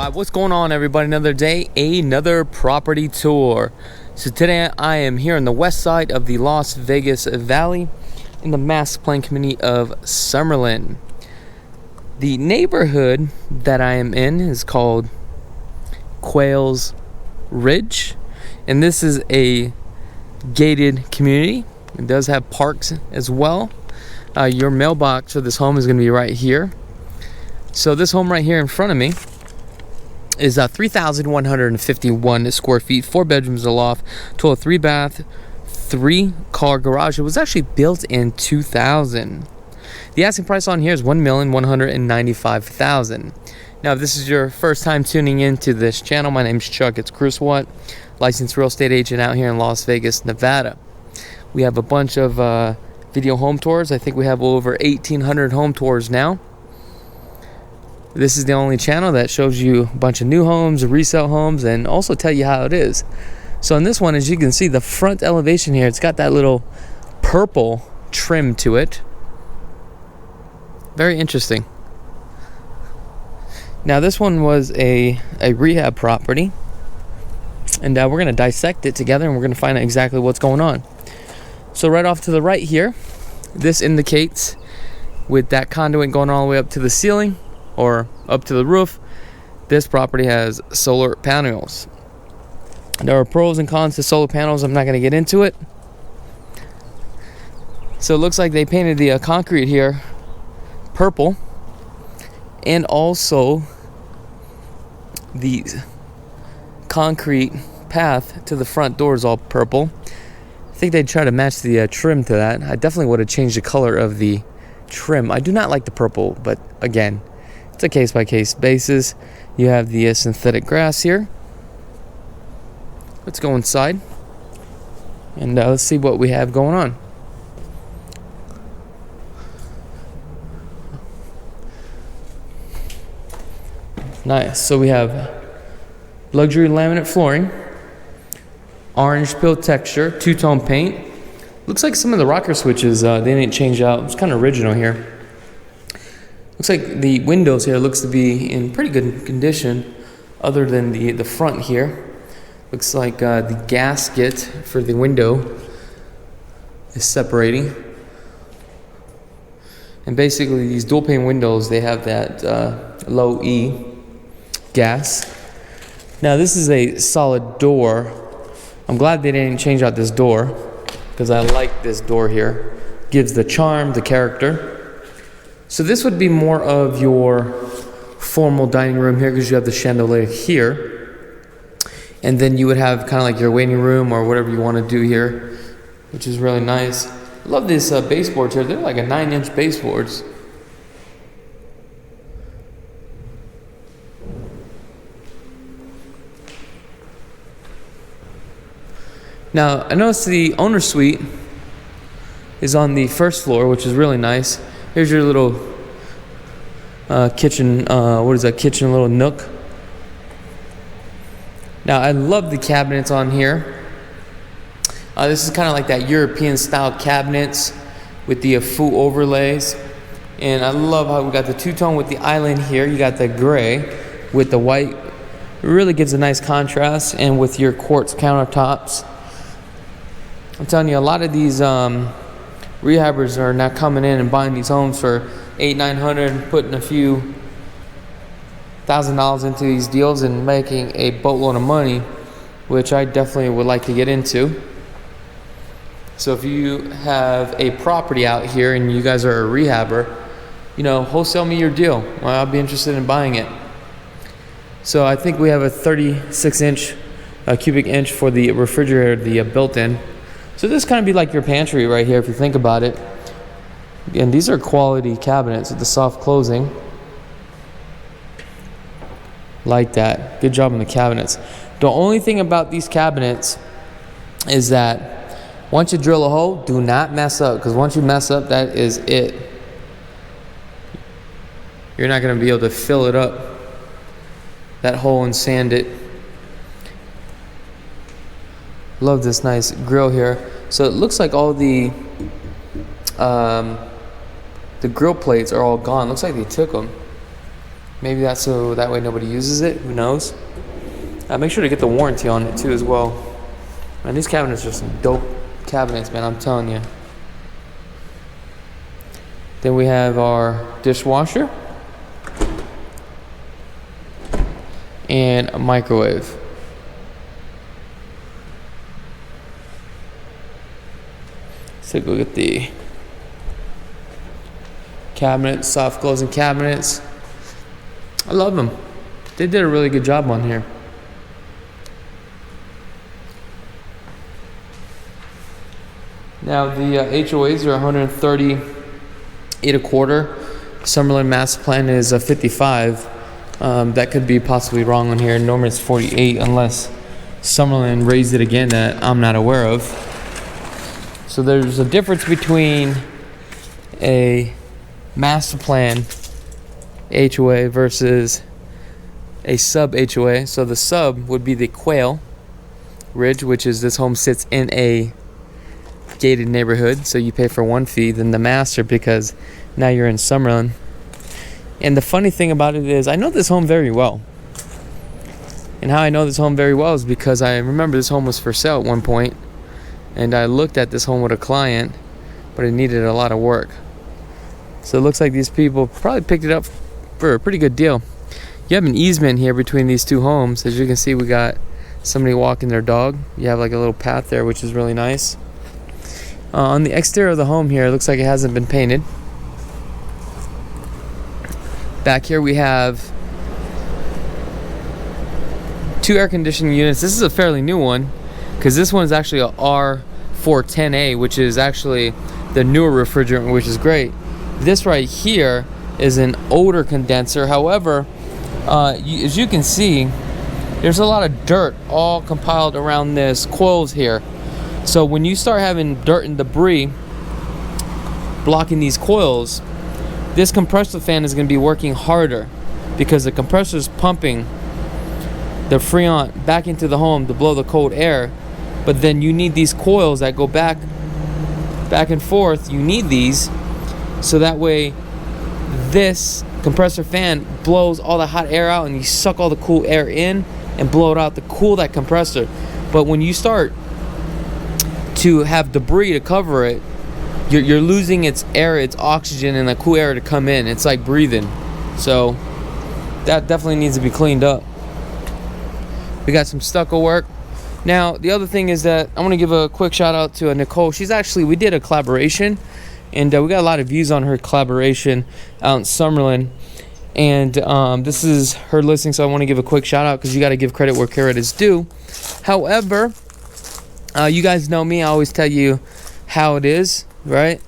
Alright, what's going on everybody? Another day, another property tour. So today I am here on the west side of the Las Vegas Valley in the Master Plan community of Summerlin. The neighborhood that I am in is called Quails Ridge, and this is a gated community. It does have parks as well. Your mailbox for this home is going to be right here. So this home right here in front of me is 3,151 square feet, 4 bedrooms, a loft, total 3 bath, 3 car garage. It was actually built in 2000. The asking price on here is $1,195,000. Now, if this is your first time tuning into this channel, my name is Chuck. It's Krulsawat, licensed real estate agent out here in Las Vegas, Nevada. We have a bunch of video home tours. I think we have over 1,800 home tours now. This is the only channel that shows you a bunch of new homes, resale homes, and also tell you how it is. So in this one, as you can see, the front elevation here, it's got that little purple trim to it. Very interesting. Now this one was a rehab property, and we're going to dissect it together, and we're going to find out exactly what's going on. So right off to the right here, this indicates with that conduit going all the way up to the ceiling or up to the roof, this property has solar panels. There are pros and cons to solar panels. I'm not going to get into it. So it looks like they painted the concrete here purple, and also the concrete path to the front door is all purple. I think they'd try to match the trim to that. I definitely would have changed the color of the trim. I do not like the purple, but again, it's a case-by-case basis. You have the synthetic grass here. Let's go inside and let's see what we have going on. Nice. So we have luxury laminate flooring, orange peel texture, two-tone paint. Looks like some of the rocker switches they didn't change out. It's kind of original here. Looks like the windows here looks to be in pretty good condition, other than the front here. Looks like the gasket for the window is separating. And basically these dual pane windows, they have that low E gas. Now this is a solid door. I'm glad they didn't change out this door, because I like this door here. Gives the charm, the character. So this would be more of your formal dining room here, because you have the chandelier here. And then you would have kind of like your waiting room or whatever you want to do here, which is really nice. I love these baseboards here. They're like a 9-inch baseboards. Now, I noticed the owner suite is on the first floor, which is really nice. Here's your little kitchen, kitchen little nook. Now, I love the cabinets on here. This is kind of like that European style cabinets with the faux overlays. And I love how we got the two-tone with the island here. You got the gray with the white. It really gives a nice contrast. And with your quartz countertops. I'm telling you, a lot of these rehabbers are now coming in and buying these homes for $800-900, putting a few $1,000s into these deals and making a boatload of money, which I definitely would like to get into. So if you have a property out here and you guys are a rehabber, wholesale me your deal. Well, I'll be interested in buying it. So I think we have a 36-inch cubic inch for the refrigerator, the built-in. So this kind of be like your pantry right here if you think about it. And these are quality cabinets with the soft closing. Like that. Good job on the cabinets. The only thing about these cabinets is that once you drill a hole, do not mess up, because once you mess up, that is it. You're not going to be able to fill it up, that hole, and sand it. Love this nice grill here. So it looks like all the grill plates are all gone. Looks like they took them. Maybe that's so that way nobody uses it. Who knows? Make sure to get the warranty on it too as well. Man, these cabinets are some dope cabinets, man. I'm telling you. Then we have our dishwasher and a microwave. Let's take a look at the cabinets, soft closing cabinets. I love them. They did a really good job on here. Now the HOAs are 138 a quarter. Summerlin Master Plan is 55. That could be possibly wrong on here. Normally it's 48 unless Summerlin raised it again that I'm not aware of. So there's a difference between a Master Plan HOA versus a sub HOA. So the sub would be the Quail Ridge, which is this home sits in a gated neighborhood, so you pay for one fee. Then the master, because now you're in Summerlin. And the funny thing about it is I know this home very well. And how I know this home very well is because I remember this home was for sale at one point, and I looked at this home with a client, but it needed a lot of work. So it looks like these people probably picked it up for a pretty good deal. You have an easement here between these two homes. As you can see, we got somebody walking their dog. You have like a little path there, which is really nice. On the exterior of the home here, it looks like it hasn't been painted. Back here we have 2 air conditioning units. This is a fairly new one because this one is actually a R410A, which is actually the newer refrigerant, which is great. This right here is an older condenser. However, as you can see, there's a lot of dirt all compiled around this coils here. So when you start having dirt and debris blocking these coils, this compressor fan is going to be working harder because the compressor is pumping the Freon back into the home to blow the cold air. But then you need these coils that go back and forth. You need these so that way this compressor fan blows all the hot air out and you suck all the cool air in and blow it out to cool that compressor. But when you start to have debris to cover it, you're losing its air, its oxygen, and the cool air to come in. It's like breathing. So that definitely needs to be cleaned up. We got some stucco work. Now the other thing is that I want to give a quick shout out to Nicole. We did a collaboration, and we got a lot of views on her collaboration out in Summerlin. And this is her listing, so I want to give a quick shout out because you got to give credit where credit is due. However, you guys know me. I always tell you how it is, right?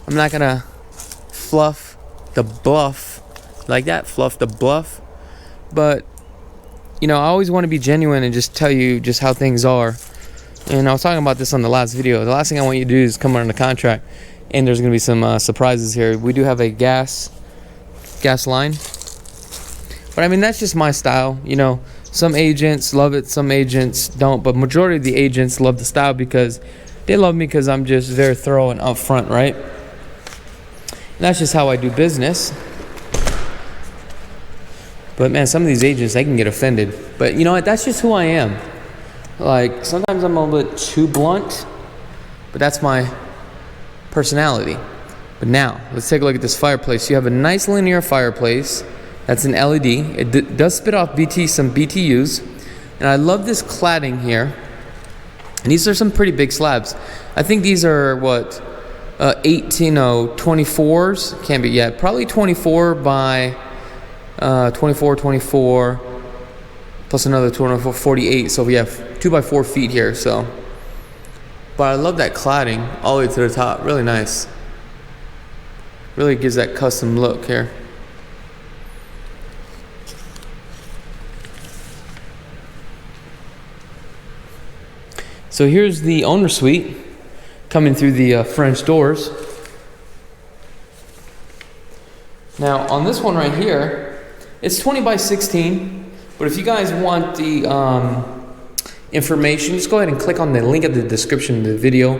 I'm not gonna fluff the bluff like that. Fluff the bluff, but you know, I always want to be genuine and just tell you just how things are. And I was talking about this on the last video. The last thing I want you to do is come under contract, and there's gonna be some surprises here. We do have a gas line, but I mean that's just my style, you know. Some agents love it, some agents don't, but majority of the agents love the style because they love me because I'm just very thorough and upfront, right? And that's just how I do business. But man, some of these agents, they can get offended. But you know what? That's just who I am. Like, sometimes I'm a little bit too blunt, but that's my personality. But now, let's take a look at this fireplace. You have a nice linear fireplace. That's an LED. It does spit off some BTUs. And I love this cladding here. And these are some pretty big slabs. I think these are, 24s? Can't be yet. Probably 24 by 24, plus another 24, 48. So we have 2x4 feet here. So, but I love that cladding all the way to the top. Really nice. Really gives that custom look here. So here's the owner suite coming through the French doors. Now on this one right here, it's 20 by 16, but if you guys want the information, just go ahead and click on the link at the description of the video,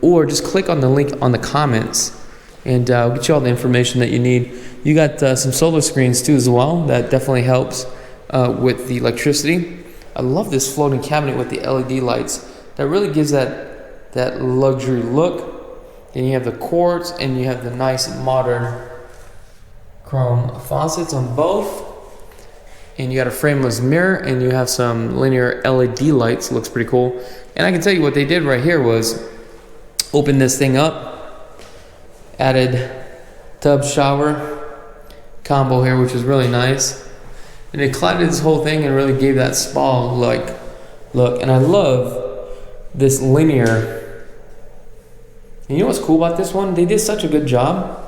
or just click on the link on the comments, and I'll get you all the information that you need. You got some solar screens too as well. That definitely helps with the electricity. I love this floating cabinet with the LED lights. That really gives that luxury look. Then you have the quartz, and you have the nice modern chrome faucets on both. And you got a frameless mirror, and you have some linear LED lights. Looks pretty cool. And I can tell you what they did right here was open this thing up, added tub shower combo here, which is really nice. And it collided this whole thing and really gave that spa-like look. And I love this linear. And you know what's cool about this one? They did such a good job.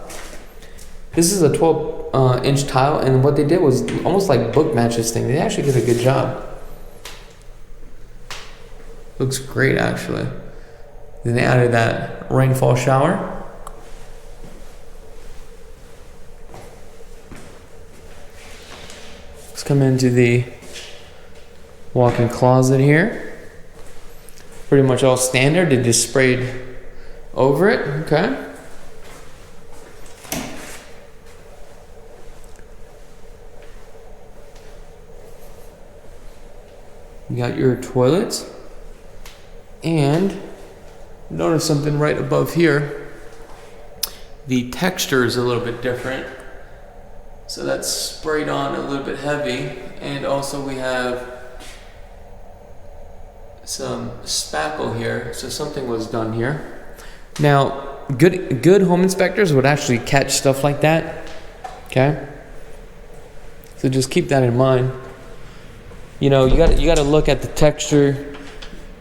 This is a 12-inch tile, and what they did was almost like book match this thing. They actually did a good job. Looks great, actually. Then they added that rainfall shower. Let's come into the walk-in closet here. Pretty much all standard. They just sprayed over it. Okay. You got your toilets, and notice something right above here. The texture is a little bit different, so that's sprayed on a little bit heavy. And also we have some spackle here, so something was done here. Now, good home inspectors would actually catch stuff like that. Okay, so just keep that in mind. You know, you got to look at the texture.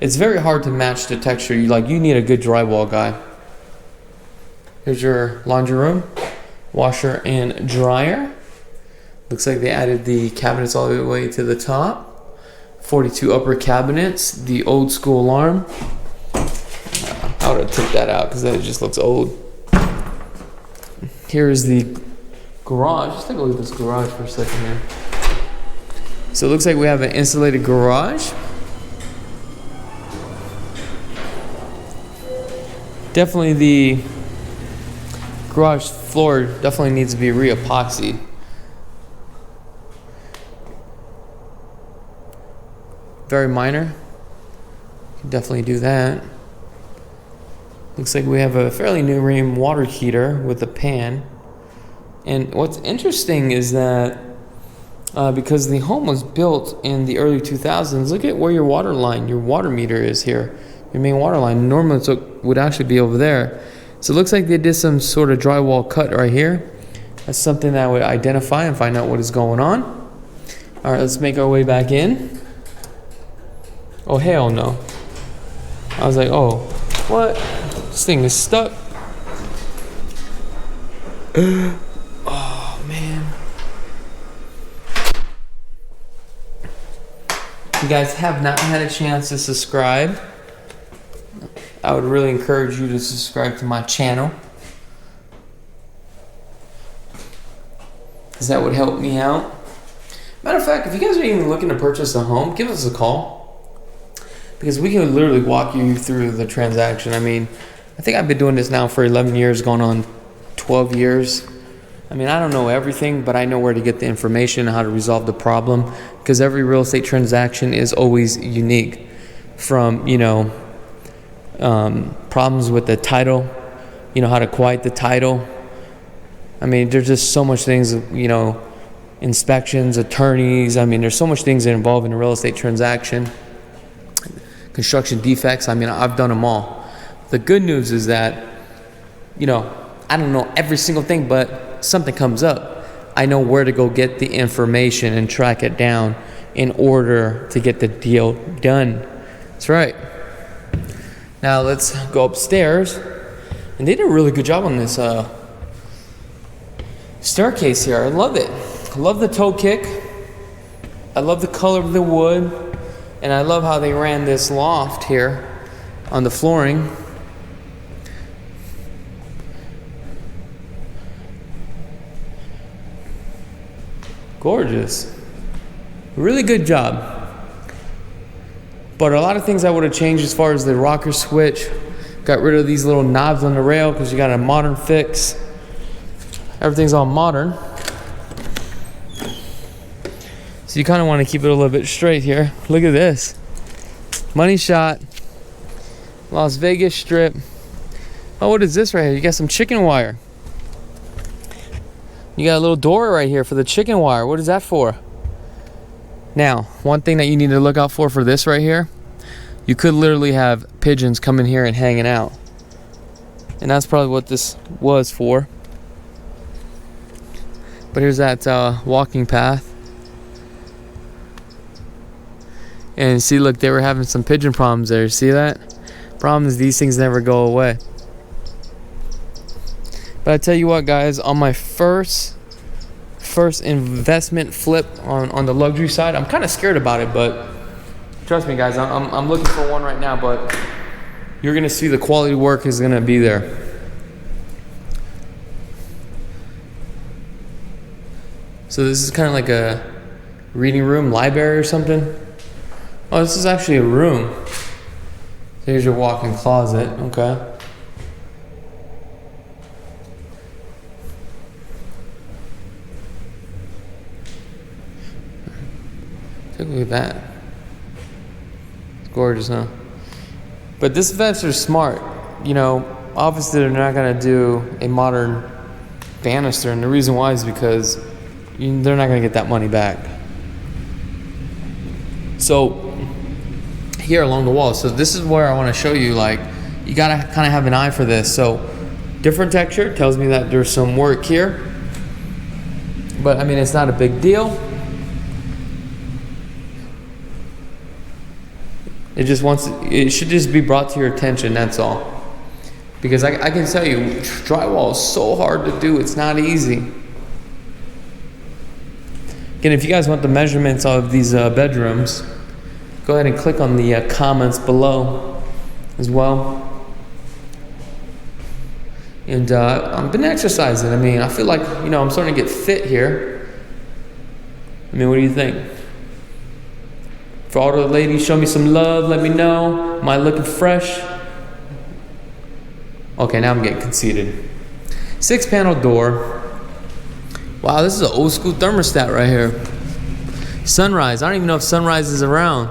It's very hard to match the texture. You need a good drywall guy. Here's your laundry room, washer and dryer. Looks like they added the cabinets all the way to the top. 42 upper cabinets. The old school alarm. I would have took that out because that just looks old. Here is the garage. Let's take a look at this garage for a second here. So it looks like we have an insulated garage. Definitely the garage floor definitely needs to be re-epoxied. Very minor. Can definitely do that. Looks like we have a fairly new Rheem water heater with a pan. And what's interesting is that because the home was built in the early 2000s, look at where your water line, your water meter is here. Your main water line normally would actually be over there. So it looks like they did some sort of drywall cut right here. That's something that I would identify and find out what is going on. All right, let's make our way back in. Oh, hell no. I was like, oh, what? This thing is stuck. Oh, man. If you guys have not had a chance to subscribe, I would really encourage you to subscribe to my channel, because that would help me out. Matter of fact, if you guys are even looking to purchase a home, give us a call, because we can literally walk you through the transaction. I mean, I think I've been doing this now for 11 years, going on 12 years. I mean, I don't know everything, but I know where to get the information and how to resolve the problem, because every real estate transaction is always unique. From, you know, problems with the title, you know, how to quiet the title. I mean, there's just so much things, you know, inspections, attorneys. I mean, there's so much things that involve in a real estate transaction. Construction defects. I mean, I've done them all. The good news is that, you know, I don't know every single thing, but something comes up, I know where to go get the information and track it down in order to get the deal done. That's right. Now let's go upstairs. And they did a really good job on this staircase here. I love it. I love the toe kick. I love the color of the wood. And I love how they ran this loft here on the flooring. Gorgeous. Really good job. But a lot of things I would have changed as far as the rocker switch. Got rid of these little knobs on the rail because you got a modern fix. Everything's all modern. So you kind of want to keep it a little bit straight here. Look at this. Money shot. Las Vegas Strip. Oh, what is this right here? You got some chicken wire. You got a little door right here for the chicken wire. What is that for? Now, one thing that you need to look out for this right here, you could literally have pigeons come in here and hanging out. And that's probably what this was for. But here's that walking path. And see, look, they were having some pigeon problems there. See that? Problem is these things never go away. But I tell you what, guys, on my first investment flip on the luxury side, I'm kind of scared about it, but trust me, guys, I'm looking for one right now, but you're gonna see the quality work is gonna be there. So this is kind of like a reading room, library or something. Oh, this is actually a room. So here's your walk-in closet. Okay. Take a look at that. It's gorgeous, huh? But this investor's smart. You know, obviously they're not gonna do a modern banister, and the reason why is because they're not gonna get that money back. So here along the wall, so this is where I want to show you, like, you gotta kind of have an eye for this. So different texture tells me that there's some work here, but I mean, it's not a big deal. It should just be brought to your attention, that's all. Because I can tell you, drywall is so hard to do, it's not easy. Again, if you guys want the measurements of these bedrooms, go ahead and click on the comments below as well. And I've been exercising. I mean, I feel like, you know, I'm starting to get fit here. I mean, what do you think? For all the ladies, show me some love. Let me know. Am I looking fresh? Okay, now I'm getting conceited. 6-panel door. Wow, this is an old school thermostat right here. Sunrise. I don't even know if Sunrise is around.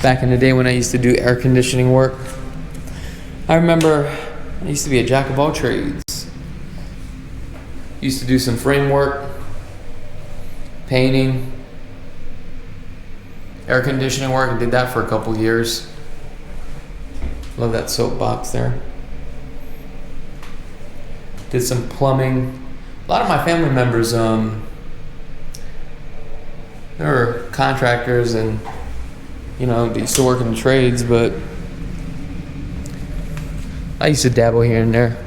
Back in the day when I used to do air conditioning work, I remember I used to be a jack of all trades. Used to do some framework, painting, air conditioning work, and did that for a couple years. Love that soapbox there. Did some plumbing. A lot of my family members, they're contractors and, you know, they used to work in the trades, but I used to dabble here and there.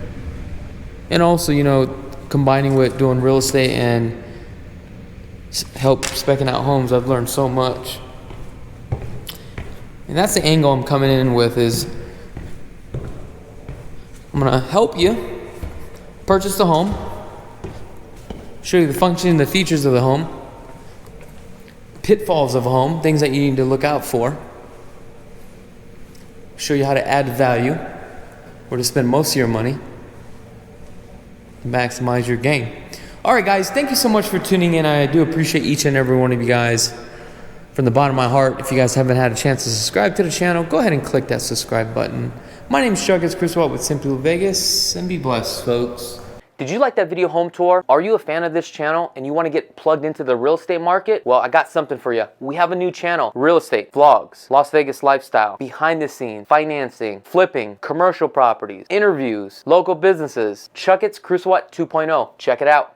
And also, you know, combining with doing real estate and help specking out homes, I've learned so much. And that's the angle I'm coming in with, is I'm gonna help you purchase the home, show you the function and the features of the home, pitfalls of a home, things that you need to look out for, show you how to add value, where to spend most of your money, and maximize your gain. Alright guys, thank you so much for tuning in. I do appreciate each and every one of you guys from the bottom of my heart. If you guys haven't had a chance to subscribe to the channel, go ahead and click that subscribe button. My name is Chakits Krulsawat with Simply Vegas, and be blessed, folks. Did you like that video home tour? Are you a fan of this channel and you want to get plugged into the real estate market? Well, I got something for you. We have a new channel, real estate, vlogs, Las Vegas lifestyle, behind the scenes, financing, flipping, commercial properties, interviews, local businesses, Chakits Krulsawat 2.0. Check it out.